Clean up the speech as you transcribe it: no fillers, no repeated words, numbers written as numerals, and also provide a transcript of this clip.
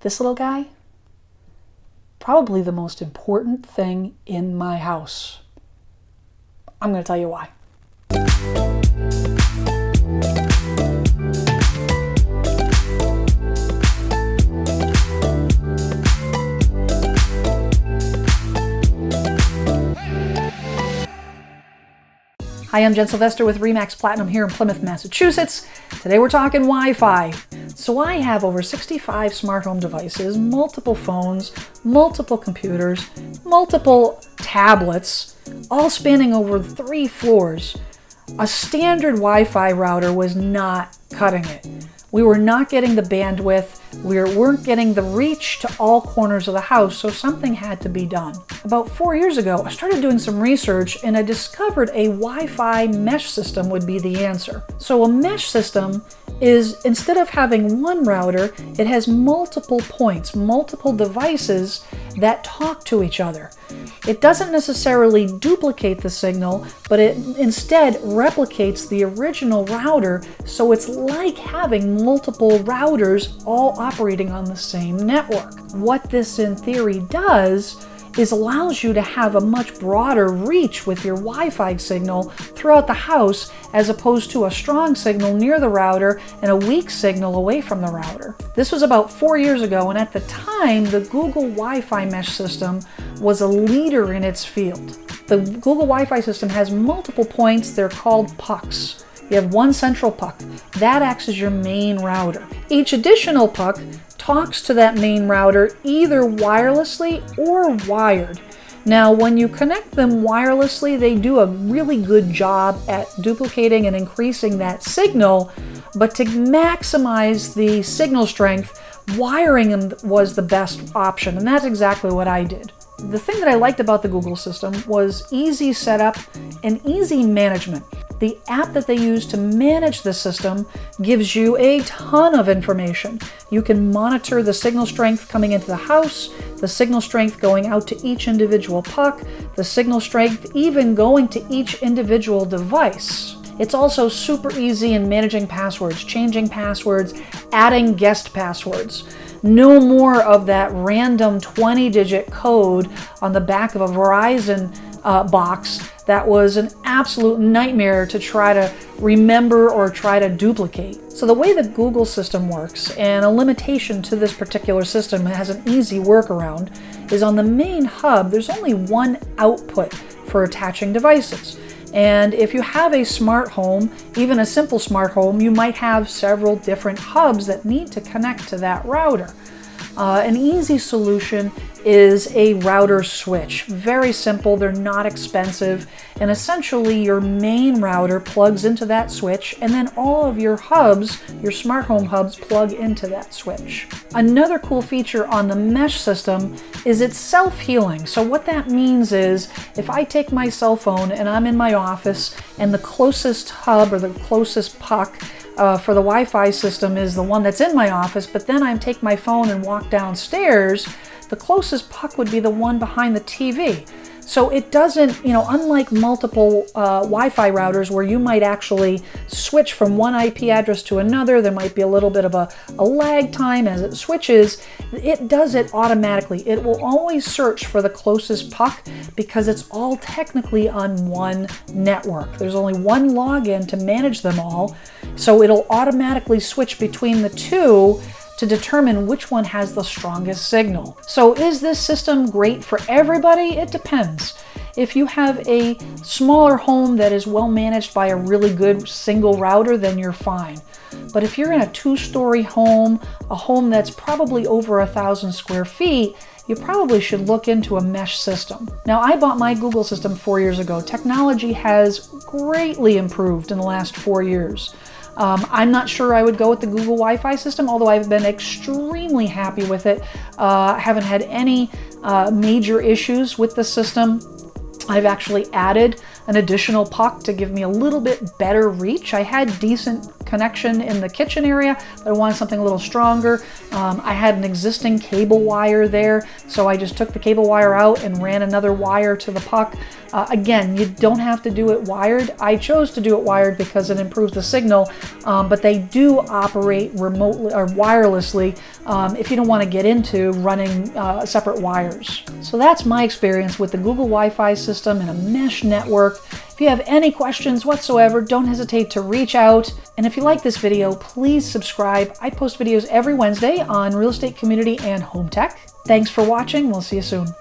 This little guy, probably the most important thing in my house. I'm going to tell you why. Hi, I'm Jen Sylvester with Remax Platinum here in Plymouth, Massachusetts. Today we're talking Wi-Fi. So I have over 65 smart home devices, multiple phones, multiple computers, multiple tablets, all spanning over 3 floors. A standard Wi-Fi router was not cutting it. We were not getting the bandwidth, we weren't getting the reach to all corners of the house, so something had to be done. About 4 years ago, I started doing some research and I discovered a Wi-Fi mesh system would be the answer. So a mesh system is, instead of having one router, it has multiple points, multiple devices that talk to each other. It doesn't necessarily duplicate the signal, but it instead replicates the original router, so it's like having multiple routers all operating on the same network. What this in theory does is allows you to have a much broader reach with your Wi-Fi signal throughout the house, as opposed to a strong signal near the router and a weak signal away from the router. This was about 4 years ago, and at the time the Google Wi-Fi mesh system was a leader in its field. The Google Wi-Fi system has multiple points. They're called pucks. You have one central puck. That acts as your main router. Each additional puck talks to that main router either wirelessly or wired. Now, when you connect them wirelessly, they do a really good job at duplicating and increasing that signal, but to maximize the signal strength, wiring them was the best option, and that's exactly what I did. The thing that I liked about the Google system was easy setup and easy management. The app that they use to manage the system gives you a ton of information. You can monitor the signal strength coming into the house, the signal strength going out to each individual puck, the signal strength even going to each individual device. It's also super easy in managing passwords, changing passwords, adding guest passwords. No more of that random 20-digit code on the back of a Verizon box that was an absolute nightmare to try to remember or try to duplicate. So the way the Google system works, and a limitation to this particular system has an easy workaround, is on the main hub there's only one output for attaching devices. And if you have a smart home, even a simple smart home, you might have several different hubs that need to connect to that router. An easy solution is a router switch. Very simple, they're not expensive, and essentially your main router plugs into that switch, and then all of your hubs, your smart home hubs, plug into that switch. Another cool feature on the mesh system is it's self-healing. So what that means is, if I take my cell phone and I'm in my office and the closest hub or the closest puck for the Wi-Fi system is the one that's in my office, but then I take my phone and walk downstairs, the closest puck would be the one behind the TV. So it doesn't, unlike multiple Wi-Fi routers where you might actually switch from one IP address to another, there might be a little bit of a lag time as it switches, it does it automatically. It will always search for the closest puck because it's all technically on one network. There's only one login to manage them all, so it'll automatically switch between the two to determine which one has the strongest signal. So is this system great for everybody? It depends. If you have a smaller home that is well managed by a really good single router, then you're fine. But if you're in a 2-story home, a home that's probably over 1,000 square feet, you probably should look into a mesh system. Now, I bought my Google system 4 years ago. Technology has greatly improved in the last 4 years. I'm not sure I would go with the Google Wi-Fi system, although I've been extremely happy with it. I haven't had any major issues with the system. I've actually added an additional puck to give me a little bit better reach. I had decent connection in the kitchen area, but I wanted something a little stronger. I had an existing cable wire there, so I just took the cable wire out and ran another wire to the puck. Again, you don't have to do it wired. I chose to do it wired because it improves the signal, but they do operate remotely or wirelessly if you don't want to get into running separate wires. So that's my experience with the Google Wi-Fi system and a mesh network. If you have any questions whatsoever, don't hesitate to reach out. And if you like this video, please subscribe. I post videos every Wednesday on real estate, community, and home tech. Thanks for watching. We'll see you soon.